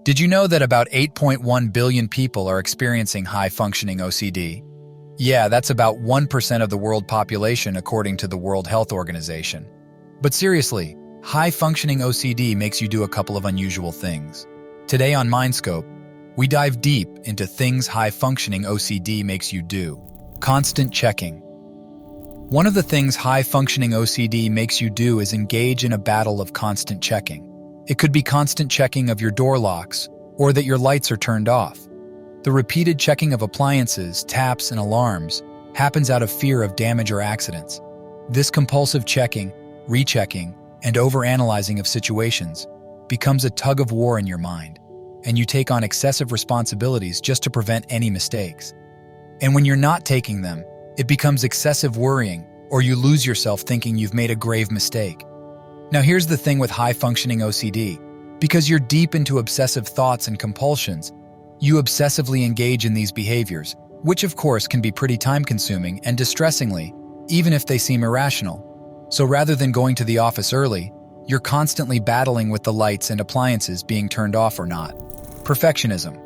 Did you know that about 8.1 billion people are experiencing high-functioning OCD? Yeah, that's about 1% of the world population according to the World Health Organization. But seriously, high-functioning OCD makes you do a couple of unusual things. Today on MindScope, we dive deep into things high-functioning OCD makes you do. Constant checking. One of the things high-functioning OCD makes you do is engage in a battle of constant checking. It could be constant checking of your door locks, or that your lights are turned off. The repeated checking of appliances, taps, and alarms happens out of fear of damage or accidents. This compulsive checking, rechecking, and overanalyzing of situations becomes a tug-of-war in your mind, and you take on excessive responsibilities just to prevent any mistakes. And when you're not taking them, it becomes excessive worrying, or you lose yourself thinking you've made a grave mistake. Now here's the thing with high-functioning OCD. Because you're deep into obsessive thoughts and compulsions, you obsessively engage in these behaviors, which of course can be pretty time-consuming and distressingly, even if they seem irrational. So rather than going to the office early, you're constantly battling with the lights and appliances being turned off or not. Perfectionism.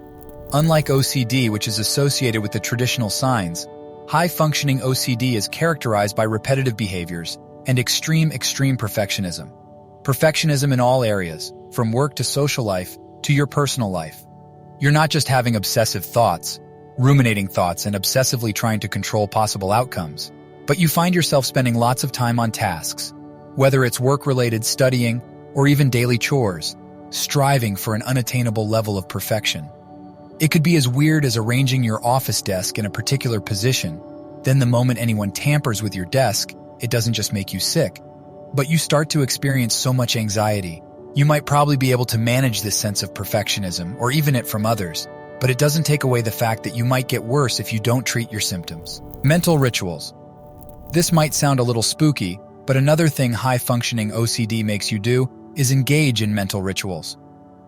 Unlike OCD, which is associated with the traditional signs, high-functioning OCD is characterized by repetitive behaviors and extreme perfectionism. Perfectionism in all areas, from work to social life to your personal life. You're not just having obsessive thoughts, ruminating thoughts, and obsessively trying to control possible outcomes, but you find yourself spending lots of time on tasks, whether it's work-related studying or even daily chores, striving for an unattainable level of perfection. It could be as weird as arranging your office desk in a particular position. Then the moment anyone tampers with your desk, it doesn't just make you sick, but you start to experience so much anxiety. You might probably be able to manage this sense of perfectionism or even it from others, but it doesn't take away the fact that you might get worse if you don't treat your symptoms. Mental rituals. This might sound a little spooky, but another thing high-functioning OCD makes you do is engage in mental rituals.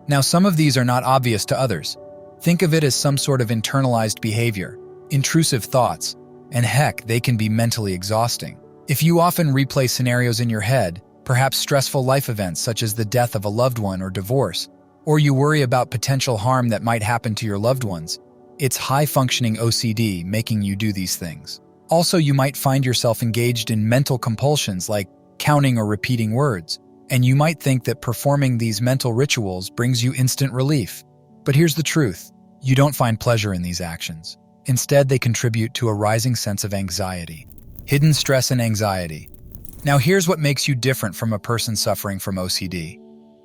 Now, some of these are not obvious to others. Think of it as some sort of internalized behavior, intrusive thoughts, and heck, they can be mentally exhausting. If you often replay scenarios in your head, perhaps stressful life events such as the death of a loved one or divorce, or you worry about potential harm that might happen to your loved ones, it's high-functioning OCD making you do these things. Also, you might find yourself engaged in mental compulsions like counting or repeating words, and you might think that performing these mental rituals brings you instant relief. But here's the truth. You don't find pleasure in these actions. Instead, they contribute to a rising sense of anxiety. Hidden stress and anxiety. Now here's what makes you different from a person suffering from OCD.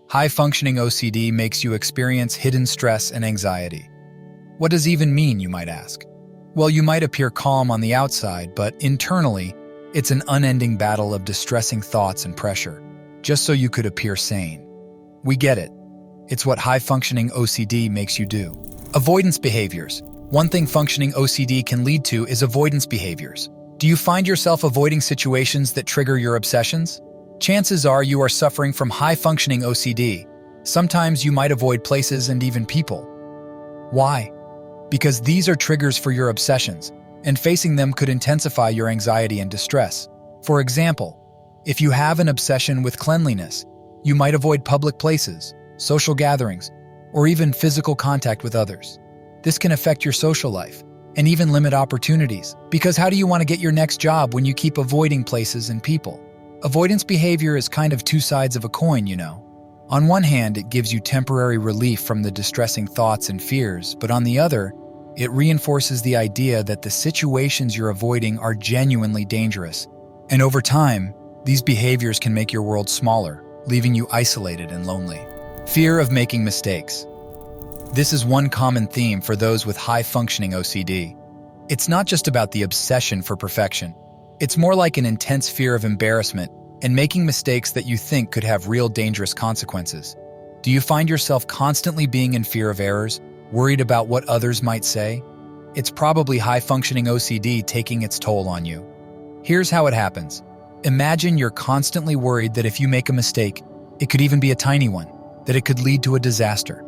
High-functioning OCD makes you experience hidden stress and anxiety. What does even mean, you might ask? Well, you might appear calm on the outside, but internally, it's an unending battle of distressing thoughts and pressure, just so you could appear sane. We get it. It's what high-functioning OCD makes you do. Avoidance behaviors. One thing functioning OCD can lead to is avoidance behaviors. Do you find yourself avoiding situations that trigger your obsessions? Chances are you are suffering from high-functioning OCD. Sometimes you might avoid places and even people. Why? Because these are triggers for your obsessions, and facing them could intensify your anxiety and distress. For example, if you have an obsession with cleanliness, you might avoid public places, social gatherings, or even physical contact with others. This can affect your social life and even limit opportunities, because how do you want to get your next job when you keep avoiding places and people? Avoidance behavior is kind of two sides of a coin, you know. On one hand, it gives you temporary relief from the distressing thoughts and fears, but on the other, it reinforces the idea that the situations you're avoiding are genuinely dangerous. And over time, these behaviors can make your world smaller, leaving you isolated and lonely. Fear of making mistakes. This is one common theme for those with high-functioning OCD. It's not just about the obsession for perfection. It's more like an intense fear of embarrassment and making mistakes that you think could have real dangerous consequences. Do you find yourself constantly being in fear of errors, worried about what others might say? It's probably high-functioning OCD taking its toll on you. Here's how it happens. Imagine you're constantly worried that if you make a mistake, it could even be a tiny one, that it could lead to a disaster.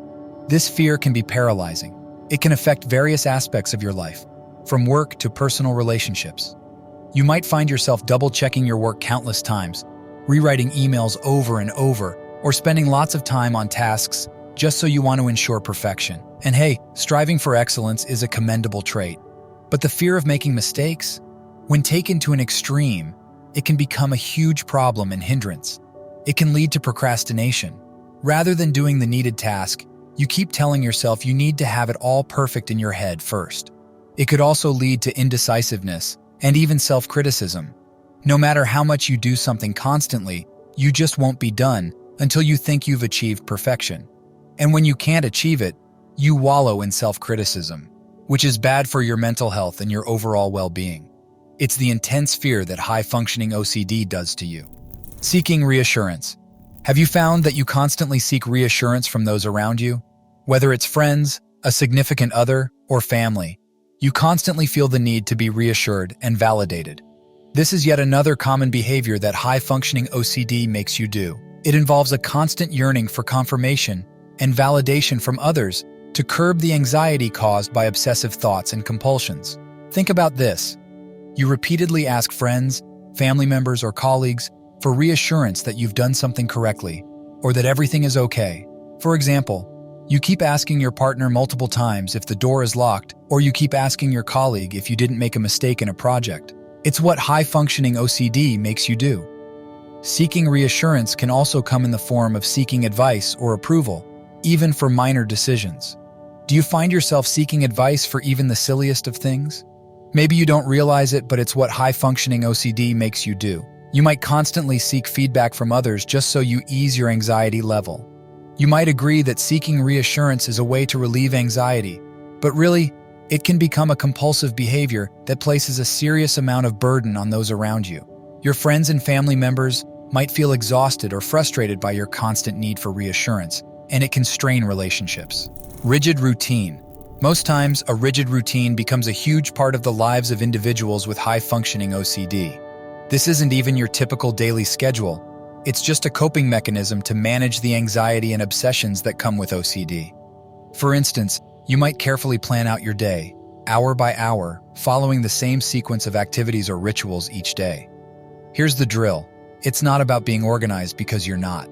This fear can be paralyzing. It can affect various aspects of your life, from work to personal relationships. You might find yourself double-checking your work countless times, rewriting emails over and over, or spending lots of time on tasks just so you want to ensure perfection. And hey, striving for excellence is a commendable trait. But the fear of making mistakes, when taken to an extreme, it can become a huge problem and hindrance. It can lead to procrastination. Rather than doing the needed task, you keep telling yourself you need to have it all perfect in your head first. It could also lead to indecisiveness and even self-criticism. No matter how much you do something constantly, you just won't be done until you think you've achieved perfection. And when you can't achieve it, you wallow in self-criticism, which is bad for your mental health and your overall well-being. It's the intense fear that high-functioning OCD does to you. Seeking reassurance. Have you found that you constantly seek reassurance from those around you? Whether it's friends, a significant other, or family, you constantly feel the need to be reassured and validated. This is yet another common behavior that high-functioning OCD makes you do. It involves a constant yearning for confirmation and validation from others to curb the anxiety caused by obsessive thoughts and compulsions. Think about this. You repeatedly ask friends, family members, or colleagues for reassurance that you've done something correctly or that everything is okay. For example, you keep asking your partner multiple times if the door is locked, or you keep asking your colleague if you didn't make a mistake in a project. It's what high-functioning OCD makes you do. Seeking reassurance can also come in the form of seeking advice or approval, even for minor decisions. Do you find yourself seeking advice for even the silliest of things? Maybe you don't realize it, but it's what high-functioning OCD makes you do. You might constantly seek feedback from others just so you ease your anxiety level. You might agree that seeking reassurance is a way to relieve anxiety, but really, it can become a compulsive behavior that places a serious amount of burden on those around you. Your friends and family members might feel exhausted or frustrated by your constant need for reassurance, and it can strain relationships. Rigid routine. Most times, a rigid routine becomes a huge part of the lives of individuals with high-functioning OCD. This isn't even your typical daily schedule. It's just a coping mechanism to manage the anxiety and obsessions that come with OCD. For instance, you might carefully plan out your day, hour by hour, following the same sequence of activities or rituals each day. Here's the drill. It's not about being organized because you're not.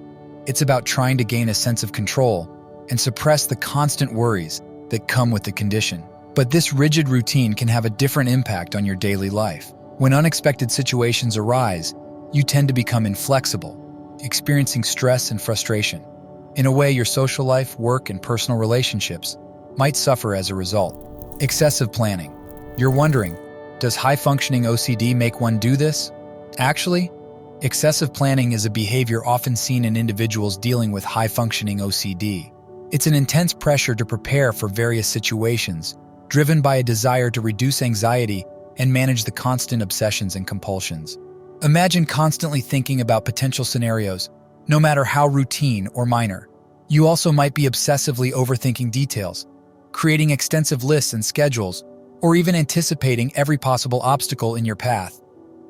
It's about trying to gain a sense of control and suppress the constant worries that come with the condition. But this rigid routine can have a different impact on your daily life. When unexpected situations arise, you tend to become inflexible, experiencing stress and frustration. In a way, your social life, work, and personal relationships might suffer as a result. Excessive planning. You're wondering, does high-functioning OCD make one do this? Actually, excessive planning is a behavior often seen in individuals dealing with high-functioning OCD. It's an intense pressure to prepare for various situations, driven by a desire to reduce anxiety and manage the constant obsessions and compulsions. Imagine constantly thinking about potential scenarios, no matter how routine or minor. You also might be obsessively overthinking details, creating extensive lists and schedules, or even anticipating every possible obstacle in your path.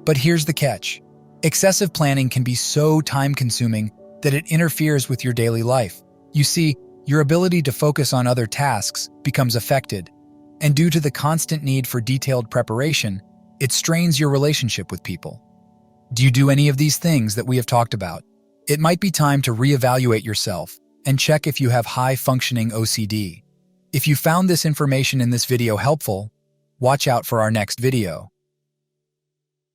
But here's the catch. Excessive planning can be so time-consuming that it interferes with your daily life. You see, your ability to focus on other tasks becomes affected, and due to the constant need for detailed preparation, it strains your relationship with people. Do you do any of these things that we have talked about? It might be time to reevaluate yourself and check if you have high-functioning OCD. If you found this information in this video helpful, watch out for our next video.